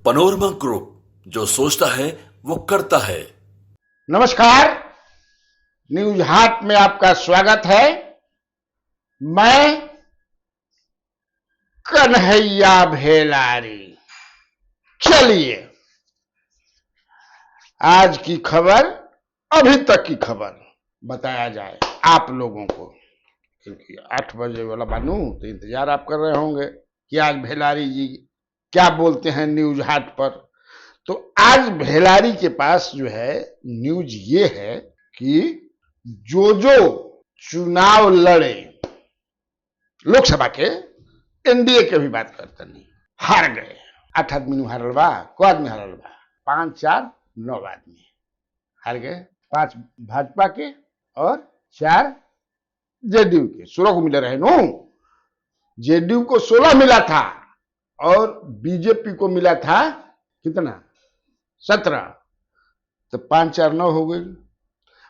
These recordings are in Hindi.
पनोरमा ग्रुप, जो सोचता है वो करता है। नमस्कार, न्यूज हाट में आपका स्वागत है। मैं कन्हैया भेलारी। चलिए आज की खबर, अभी तक की खबर बताया जाए आप लोगों को, क्योंकि 8 बजे वाला बानू तो इंतजार आप कर रहे होंगे कि आज भेलारी जी क्या बोलते हैं न्यूज हाट पर। तो आज भेलारी के पास जो है न्यूज ये है कि जो चुनाव लड़े लोकसभा के, एनडीए के भी बात करते नहीं, हार गए। 8 आदमी हारल बा, को आदमी हारल बा, 5 4 9 आदमी हार गए। 5 भाजपा के और 4 जेडीयू के। 16 को मिले रहे नो। जेडीयू को 16 मिला था और बीजेपी को मिला था कितना, 17। तो 5 4 9 हो गई।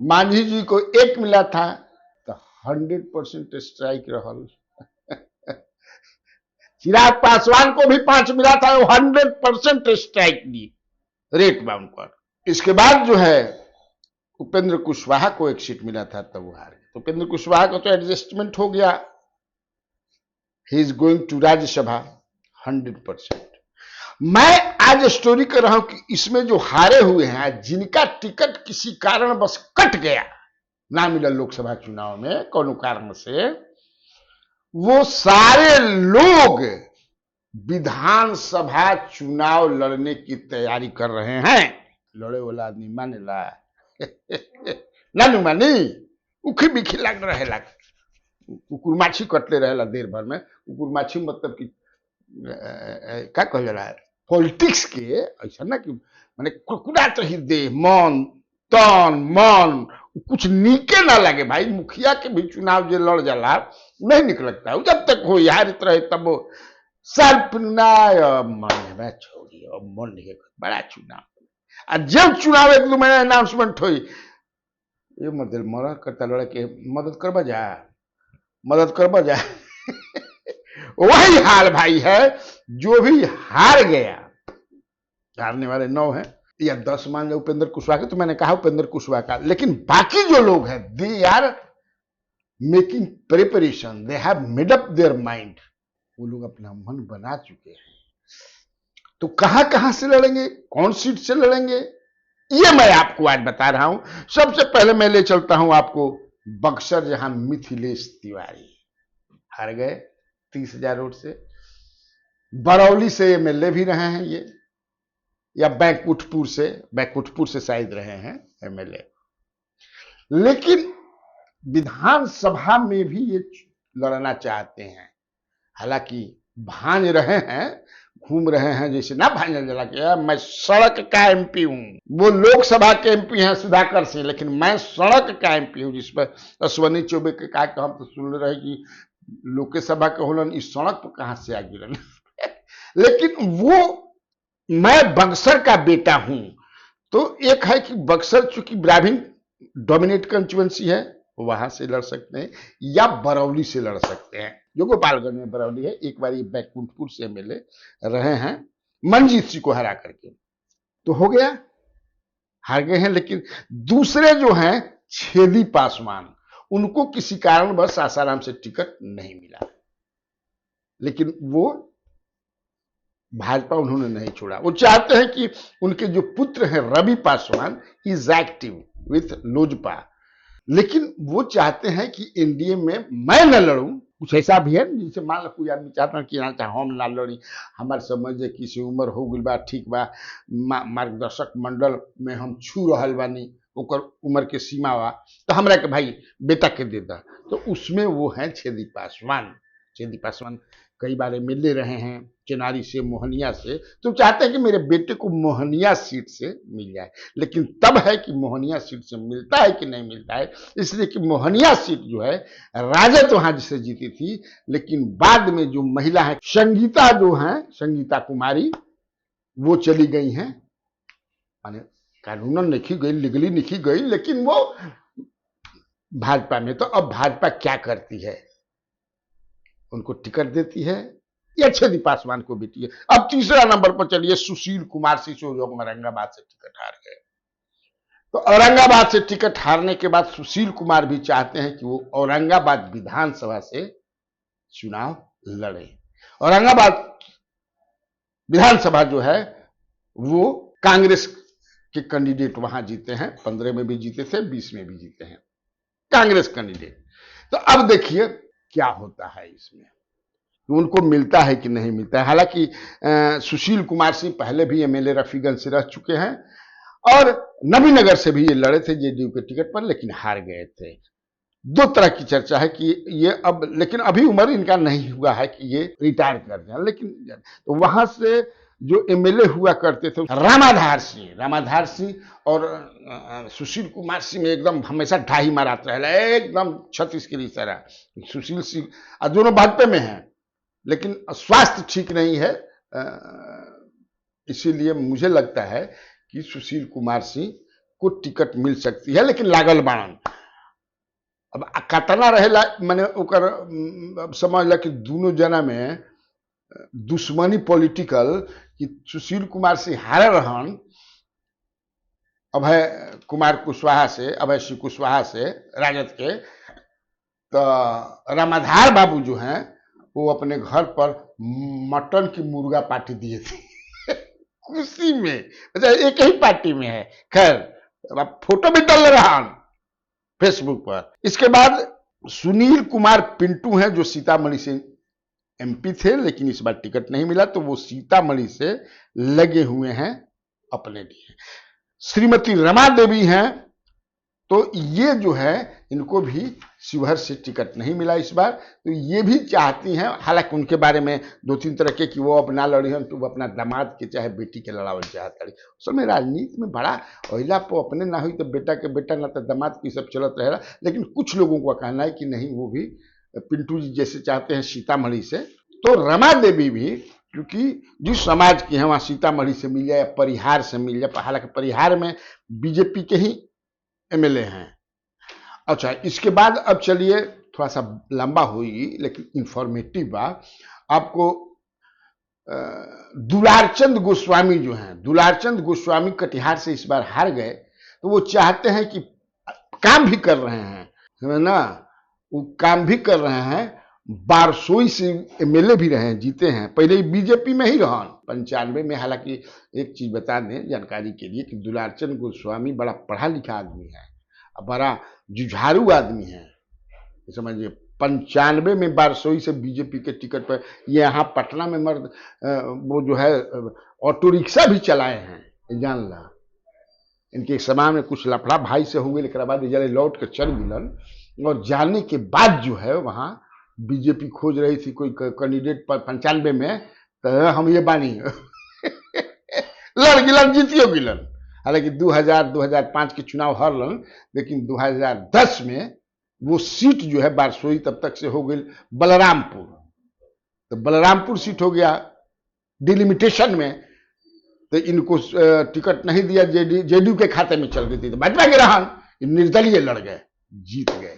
मांझी जी को 1 मिला था तो 100% स्ट्राइक रहल। चिराग पासवान को भी 5 मिला था, वो 100% स्ट्राइक दी रेट बाउंड पर। इसके बाद जो है उपेंद्र कुशवाहा को 1 सीट मिला था तब वो हार गए। तो उपेंद्र कुशवाहा को तो एडजस्टमेंट हो गया, he is going to Rajya Sabha 100%। मैं आज स्टोरी कर रहा हूं कि इसमें जो हारे हुए हैं, जिनका टिकट किसी कारण बस कट गया, ना मिला लोकसभा चुनाव में कोनो कारण से, वो सारे लोग विधानसभा चुनाव लड़ने की तैयारी कर रहे हैं। लड़े वाला आदमी मानेला नानू मानी उखी बिखी लग रहे ला, कुकुर माछी कटले रहेला देर भर में। कुकुर माछी मतलब कि क्या कह रहा है, पॉलिटिक्स के ऐसा ना कि माने कुकुरात ही दे मन तन मन, कुछ नीके ना लगे भाई। मुखिया के भी चुनाव जो लड़ जाला नहीं निक लगता है, जब तक हो यार रहे तब सर्फ मन छोड़ी और मन बड़ा चुनाव। जब चुनाव 1 2 महीना अनाउंसमेंट हुई, ये मदद मरा करता लड़ा के मदद करबा जा वही हाल भाई है। जो भी हार गया, हारने वाले 9 हैं या 10 मान लो उपेंद्र कुशवाहा के, तो मैंने कहा उपेंद्र कुशवाहा का, लेकिन बाकी जो लोग हैं they are making preparation, they have made up their mind. वो लोग अपना मन बना चुके हैं। तो कहां से लड़ेंगे, कौन सीट से लड़ेंगे, ये मैं आपको आज बता रहा हूं। सबसे पहले मैं ले चलता हूं आपको बक्सर, जहां मिथिलेश तिवारी हार गए 30,000 वोट से। बरौली से एमएलए भी रहे हैं ये, या बैकुंठपुर से शायद रहे हैं एमएलए, लेकिन विधानसभा में भी ये लड़ना चाहते हैं। हालांकि भांज रहे हैं, घूम रहे हैं, जैसे ना भांजा जला के मैं सड़क का एमपी हूं। वो लोकसभा के एमपी हैं सुधाकर सिंह, लेकिन मैं सड़क का एमपी हूं। जिस पर अश्वनी चौबे के कहा कि हम तो सुन रहे कि लोकसभा के होलन, इस सड़क पर कहां से आ गिरन लेकिन वो मैं बक्सर का बेटा हूं। तो एक है कि बक्सर चूंकि ब्राह्मण डोमिनेट कंस्टिट्यूएंसी है, वहां से लड़ सकते हैं, या बरौली से लड़ सकते हैं, जो गोपालगंज में बरौली है। एक बार ये बैकुंठपुर से एमएलए रहे हैं मनजीत सिंह को हरा करके, तो हो गया, हार गए हैं। लेकिन दूसरे जो हैं छेदी पासवान, उनको किसी कारण बस आसाराम से टिकट नहीं मिला, लेकिन वो भाजपा उन्होंने नहीं छोड़ा। वो चाहते हैं कि उनके जो पुत्र हैं Ravi Paswan is active with Lojpa, लेकिन वो चाहते हैं कि एनडीए में मैं न लड़ूं। कुछ ऐसा भी है जिसे मान लो कोई आदमी चाहता है कि हम ना लड़ी, हमारे समझ किसी उम्र हो गई बा, ठीक बा, मार्गदर्शक मंडल में हम छू रहल बानी, ओकर उम्र के सीमा बा, तो हमरा के भाई बेटा के दे दा। तो उसमें वो हैं छेदी पासवान कई बार मिले रहे हैं चेनारी से, मोहनिया से। तो चाहते हैं कि मेरे बेटे को मोहनिया सीट से मिल जाए, लेकिन तब है कि मोहनिया सीट से मिलता है कि नहीं मिलता है, इसलिए कि मोहनिया सीट जो है राजद वहां जिसे जीती थी, लेकिन बाद में जो महिला है संगीता, जो है संगीता कुमारी, वो चली गई हैं। माने कानूनन लिखी गई, लीगली लिखी गई, लेकिन वो भाजपा में। तो अब भाजपा क्या करती है, उनको टिकट देती है ये छेदी पासवान को बेटी है। अब तीसरा नंबर पर चलिए सुशील कुमार सिंह जो औरंगाबाद से टिकट हार गए। तो औरंगाबाद से टिकट हारने के बाद सुशील कुमार भी चाहते हैं कि वो औरंगाबाद विधानसभा से चुनाव लड़े। औरंगाबाद विधानसभा जो है वो कांग्रेस के कैंडिडेट वहां जीते हैं, 15 में भी जीते थे, 20 में भी जीते हैं कांग्रेस कैंडिडेट। तो अब देखिए क्या होता है इसमें, उनको मिलता है कि नहीं मिलता है। हालांकि सुशील कुमार सिंह पहले भी एमएलए रफीगंज से रह चुके हैं और नबीनगर से भी ये लड़े थे जेडीयू के टिकट पर, लेकिन हार गए थे। दो तरह की चर्चा है कि ये अब, लेकिन अभी उम्र इनका नहीं हुआ है कि ये रिटायर कर जाए। लेकिन तो वहां से जो एमएलए हुआ करते थे रामाधार सिंह और सुशील कुमार सिंह में एकदम हमेशा ढाई मारात रहे, एकदम छत्तीस की तरह। सुशील सिंह दोनों भाजपा में हैं, लेकिन स्वास्थ्य ठीक नहीं है, इसीलिए मुझे लगता है कि सुशील कुमार सिंह को टिकट मिल सकती है, लेकिन लागल बाणन अब कतना रहेला मैंने ओकर समझ ला कि दोनों जना में दुश्मनी पॉलिटिकल कि सुशील कुमार सिंह हारे रहन अभय कुमार कुशवाहा से, अभय सिंह कुशवाहा से राजद के। तो रामाधार बाबू जो हैं वो अपने घर पर मटन की मुर्गा पार्टी दिए थे खुशी में, अच्छा एक ही पार्टी में है। खैर फोटो भी डाल रहा फेसबुक पर। इसके बाद सुनील कुमार पिंटू हैं जो सीतामढ़ी से एमपी थे, लेकिन इस बार टिकट नहीं मिला, तो वो सीतामढ़ी से लगे हुए हैं अपने लिए। श्रीमती रमा देवी हैं, तो ये जो है इनको भी शिवहर से टिकट नहीं मिला इस बार, तो ये भी चाहती हैं, हालांकि उनके बारे में दो तीन तरह के कि वो अब ना लड़ी हैं तो वो अपना दामाद के चाहे बेटी के लड़ावल चाहता रही। उस समय राजनीति में बड़ा ओहिला पर अपने ना हुई तो बेटा के बेटा ना तो दामाद की सब चलत रहेगा। लेकिन कुछ लोगों का कहना है कि नहीं, वो भी पिंटू जी जैसे चाहते हैं सीतामढ़ी से। तो रमा देवी भी क्योंकि जिस समाज की है वहाँ सीतामढ़ी से मिल जाए या परिहार से मिल जाए, हालांकि परिहार में बीजेपी के ही एमएलए हैं। अच्छा, इसके बाद अब चलिए थोड़ा सा लंबा होगी लेकिन इंफॉर्मेटिव बात आपको। दुलारचंद गोस्वामी जो हैं, दुलारचंद गोस्वामी कटिहार से इस बार हार गए, तो वो चाहते हैं कि काम भी कर रहे हैं, है ना, वो काम भी कर रहे हैं। बारसोई से एमएलए भी रहे हैं, जीते हैं, पहले बीजेपी में ही रहन 95 में। हालांकि एक चीज बता दें जानकारी के लिए कि दुलारचंद गोस्वामी बड़ा पढ़ा लिखा आदमी है, बड़ा जुझारू आदमी है, समझिए। 95 में बारसोई से बीजेपी के टिकट पर ये यहाँ पटना में मर्द वो जो है ऑटो रिक्शा भी चलाए हैं, जान ला। इनके समय में कुछ लफड़ा भाई से हो गए, लेकिन बाद जले लौट कर चल मिलन, और जाने के बाद जो है वहाँ बीजेपी खोज रही थी कोई कैंडिडेट पर 95 में, तो हम ये बानी लड़ गिलन, जीतियो गिलन। हालांकि 2005 के चुनाव हारलन, लेकिन 2010 में वो सीट जो है बारसोई तब तक से हो गई बलरामपुर, तो बलरामपुर सीट हो गया डिलिमिटेशन में, तो इनको टिकट नहीं दिया, जेडीयू के खाते में चल गई थी, तो भाजपा के रहन निर्दलीय लड़ गए, जीत गए।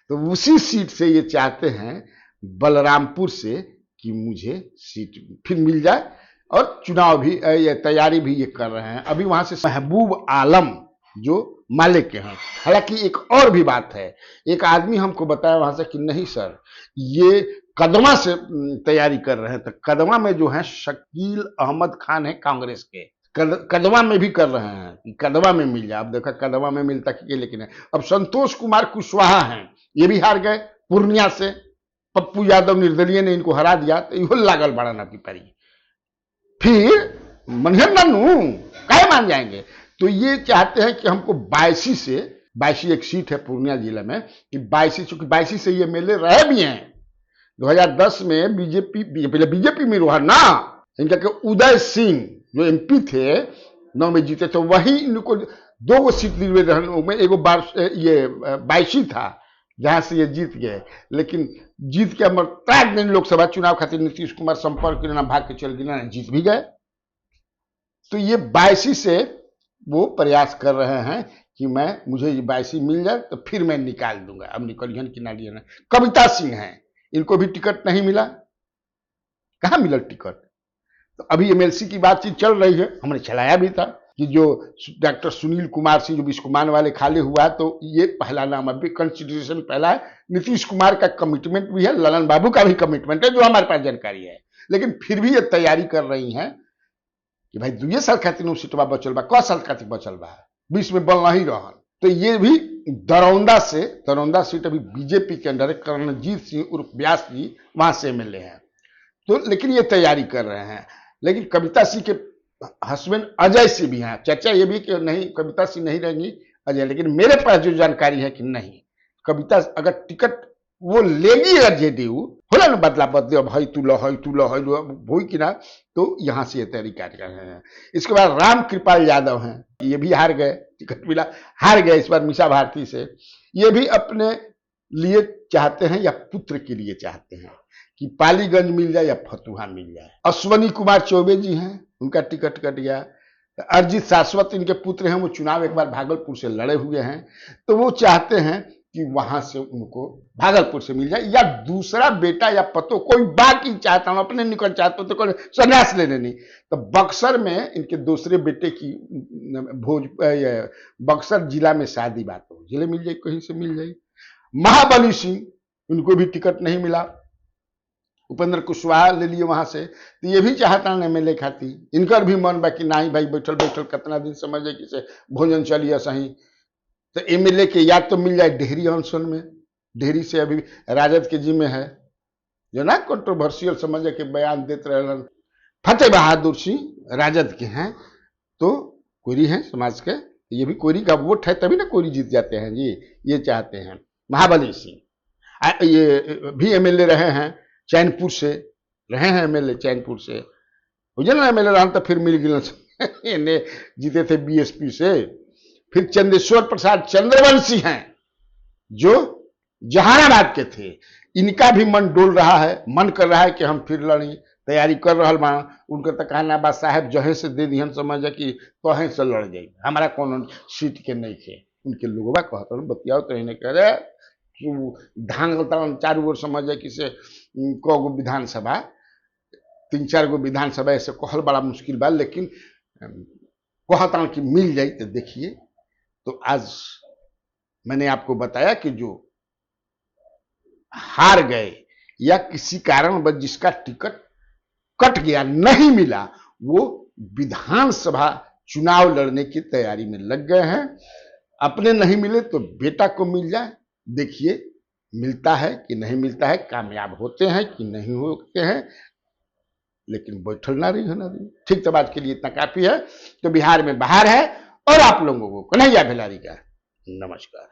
तो उसी सीट से ये चाहते हैं बलरामपुर से कि मुझे सीट फिर मिल जाए, और चुनाव भी ये तैयारी भी ये कर रहे हैं। अभी वहां से महबूब आलम जो माले के हैं। हालांकि एक और भी बात है, एक आदमी हमको बताया वहां से कि नहीं सर, ये कदवा से तैयारी कर रहे हैं, तो कदवा में जो है शकील अहमद खान है कांग्रेस के, कदवा में भी कर रहे हैं, कदवा में मिल जाए। अब देखा कदवा में मिलता कि, लेकिन है। अब संतोष कुमार कुशवाहा हैं, ये भी हार गए पूर्णिया से, पप्पू यादव निर्दलीय ने इनको हरा दिया, तो इहो लागल बड़ा ना की परी। फिर मनहर नन्नू काहे मान जाएंगे, तो ये चाहते हैं कि हमको 22 एक सीट है पूर्णिया जिले में, कि 22, चूंकि 22 से ये एमएलए रहे भी हैं। 2010 में पहले बीजेपी में रहा ना, इनका के उदय सिंह जो एमपी थे 9 में जीते, तो वही इनको 2 सीट दिलवे रहन, एगो 22 था जहां से ये जीत गए। लेकिन जीत के अमर दिन लोकसभा चुनाव खातिर नीतीश कुमार संपर्क के ना भाग के चल गए, जीत भी गए। तो ये 22 से वो प्रयास कर रहे हैं कि मुझे 22 मिल जाए तो फिर मैं निकाल दूंगा। अब निकलियन कि ना। कविता सिंह हैं, इनको भी टिकट नहीं मिला, कहाँ मिलल टिकट। तो अभी एमएलसी की बातचीत चल रही है, हमने चलाया भी था कि जो डॉक्टर सुनील कुमार सिंह जो बिस्कुमान वाले खाली हुआ, तो ये पहला नाम अभी कंसिडरेशन पहला है। नीतीश कुमार का कमिटमेंट भी है, ललन बाबू का भी कमिटमेंट है, जो हमारे पास जानकारी है। लेकिन फिर भी ये तैयारी कर रही हैं कि भाई 2 साल खातिर सीटवा बचल बा, क साल खातिर बचल बा, 20 में बल नहीं रहल। तो ये भी दरौंदा सीट अभी बीजेपी के अंडर है, कर्णजीत सिंह उर्फ व्यास जी वहां से एमएलए हैं। तो लेकिन ये तैयारी कर रहे हैं। लेकिन कविता सिंह के हस्बैंड अजय सिंह भी हैं, चर्चा ये भी कि नहीं कविता सिंह नहीं रहेंगी अजय। लेकिन मेरे पास जो जानकारी है कि नहीं, कविता अगर टिकट वो लेगी, अगर जेडीयू होला ना बदला बदले, अब हई तू लो भोई की ना, तो यहां से ये तैयारी कर रहे हैं। इसके बाद राम कृपाल यादव हैं, ये भी हार गए, टिकट मिला, हार गए इस बार मीसा भारती से। ये भी अपने लिए चाहते हैं या पुत्र के लिए चाहते हैं कि पालीगंज मिल जाए या फतुहा मिल जाए। अश्वनी कुमार चौबे जी हैं, उनका टिकट कट गया। अरजीत शाश्वत इनके पुत्र हैं, वो चुनाव एक बार भागलपुर से लड़े हुए हैं, तो वो चाहते हैं कि वहां से उनको भागलपुर से मिल जाए, या दूसरा बेटा या पतो कोई बाकी चाहता हूं, अपने निकट चाहता हूं, तो कोई संन्यास लेने नहीं। तो बक्सर में इनके दूसरे बेटे की बक्सर जिला में शादी बात हो, जिले मिल जाए, कहीं से मिल जाए। महाबली सिंह, उनको भी टिकट नहीं मिला, उपेंद्र कुशवाहा ले लिए वहां से। तो ये भी चाहता है एमएलए खाती, इनकर भी मन बा कि नहीं भाई बैठल बैठल कितना दिन समझे कि से भोजन चलिए सही। तो एमएलए के या तो मिल जाए डेहरी अनशन में, डेहरी से अभी राजद के जिम्मे है, जो ना कंट्रोवर्शियल समझे के बयान देते रहे। फतेह बहादुर सिंह राजद के हैं, तो कोरी हैं समाज के, ये भी कोरी का वोट है तभी ना कोरी जीत जाते हैं जी, ये चाहते हैं। महाबली सिंह ये भी एमएलए रहे हैं, चैनपुर से रहे हैं एमएलए, चैनपुर से बुझे ना एमएलए रहा, तो फिर मिल गए जीते थे बीएसपी से। फिर चंदेश्वर प्रसाद चंद्रवंशी हैं, जो जहानाबाद के थे, इनका भी मन डोल रहा है, मन कर रहा है कि हम फिर लड़ी, तैयारी कर रहा बा। उनका तो कहना बा साहब जहे से दे दिहन, समझ कि तहे से लड़ जाए, हमारा कौन सीट के नहीं थे। उनके लोगवा कहता बतियाओ, तो इन्हें कह रहे धांगलता चारू ओर समझ कि से को विधानसभा 3-4 गो विधानसभा ऐसे कहल बड़ा मुश्किल बा, लेकिन कहता कि मिल जाए। तो देखिए, तो आज मैंने आपको बताया कि जो हार गए या किसी कारण जिसका टिकट कट गया, नहीं मिला, वो विधानसभा चुनाव लड़ने की तैयारी में लग गए हैं। अपने नहीं मिले तो बेटा को मिल जाए, देखिए मिलता है कि नहीं मिलता है, कामयाब होते हैं कि नहीं होते हैं। लेकिन बैठल ना रही होना रही। ठीक, तब आज के लिए इतना काफी है। तो बिहार में बाहर है, और आप लोगों को कन्हैया भेलारी का नमस्कार।